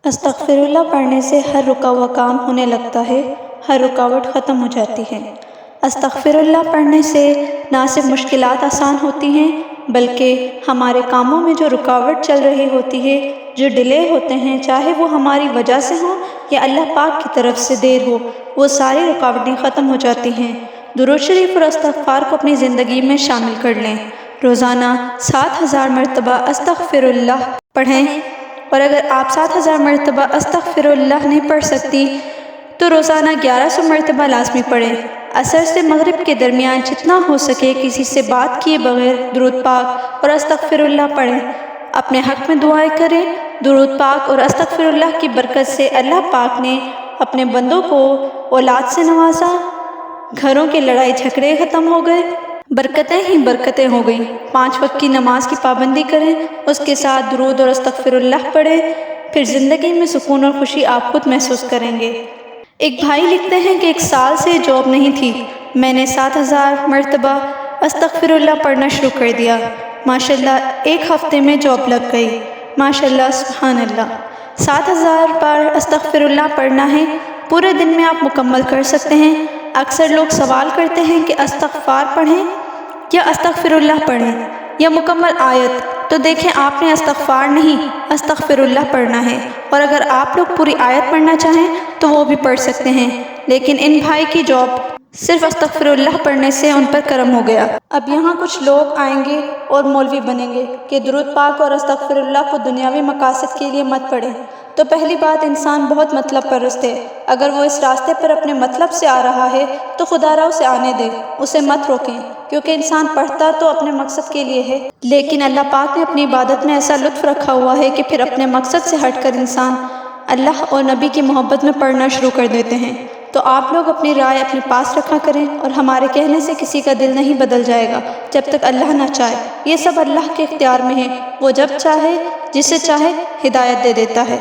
استغفراللہ پڑھنے سے ہر رکا ہوا کام ہونے لگتا ہے، ہر رکاوٹ ختم ہو جاتی ہے۔ استغفراللہ پڑھنے سے نہ صرف مشکلات آسان ہوتی ہیں بلکہ ہمارے کاموں میں جو رکاوٹ چل رہی ہوتی ہے، جو ڈیلے ہوتے ہیں، چاہے وہ ہماری وجہ سے ہوں یا اللہ پاک کی طرف سے دیر ہو، وہ ساری رکاوٹیں ختم ہو جاتی ہیں۔ درود شریف اور استغفار کو اپنی زندگی میں شامل کر لیں۔ روزانہ 7000 مرتبہ استغفراللہ پڑھیں، اور اگر آپ 7000 مرتبہ استغفراللہ نہیں پڑھ سکتی تو روزانہ 1100 مرتبہ لازمی پڑھیں۔ عصر سے مغرب کے درمیان جتنا ہو سکے کسی سے بات کیے بغیر درود پاک اور استغفراللہ پڑھیں۔ اپنے حق میں دعائیں کریں۔ درود پاک اور استغفراللہ کی برکت سے اللہ پاک نے اپنے بندوں کو اولاد سے نوازا، گھروں کے لڑائی جھگڑے ختم ہو گئے، برکتیں ہی برکتیں ہو گئیں۔ 5 وقت کی نماز کی پابندی کریں، اس کے ساتھ درود اور استغفراللہ پڑھیں، پھر زندگی میں سکون اور خوشی آپ خود محسوس کریں گے۔ ایک بھائی لکھتے ہیں کہ 1 سال سے جاب نہیں تھی، میں نے 7000 مرتبہ استغفراللہ پڑھنا شروع کر دیا۔ ماشاءاللہ 1 ہفتے میں جاب لگ گئی۔ ماشاءاللہ، سبحان اللہ۔ 7000 بار استغفراللہ پڑھنا ہے، پورے دن میں آپ مکمل کر سکتے ہیں۔ اکثر لوگ سوال کرتے ہیں کہ استغفار پڑھیں یا استغفراللہ پڑھیں یا مکمل آیت، تو دیکھیں آپ نے استغفار نہیں استغفراللہ پڑھنا ہے، اور اگر آپ لوگ پوری آیت پڑھنا چاہیں تو وہ بھی پڑھ سکتے ہیں، لیکن ان بھائی کی جاب صرف استغفراللہ پڑھنے سے ان پر کرم ہو گیا۔ اب یہاں کچھ لوگ آئیں گے اور مولوی بنیں گے کہ درود پاک اور استغفراللہ کو دنیاوی مقاصد کے لیے مت پڑھیں۔ تو پہلی بات، انسان بہت مطلب پرست ہے۔ اگر وہ اس راستے پر اپنے مطلب سے آ رہا ہے تو خدا را اسے آنے دے، اسے مت روکیں، کیونکہ انسان پڑھتا تو اپنے مقصد کے لیے ہے، لیکن اللہ پاک نے اپنی عبادت میں ایسا لطف رکھا ہوا ہے کہ پھر اپنے مقصد سے ہٹ کر انسان اللہ اور نبی کی محبت میں پڑھنا شروع کر دیتے ہیں۔ تو آپ لوگ اپنی رائے اپنے پاس رکھا کریں، اور ہمارے کہنے سے کسی کا دل نہیں بدل جائے گا جب تک اللہ نہ چاہے۔ یہ سب اللہ کے اختیار میں ہے، وہ جب چاہے جسے چاہے ہدایت دے دیتا ہے۔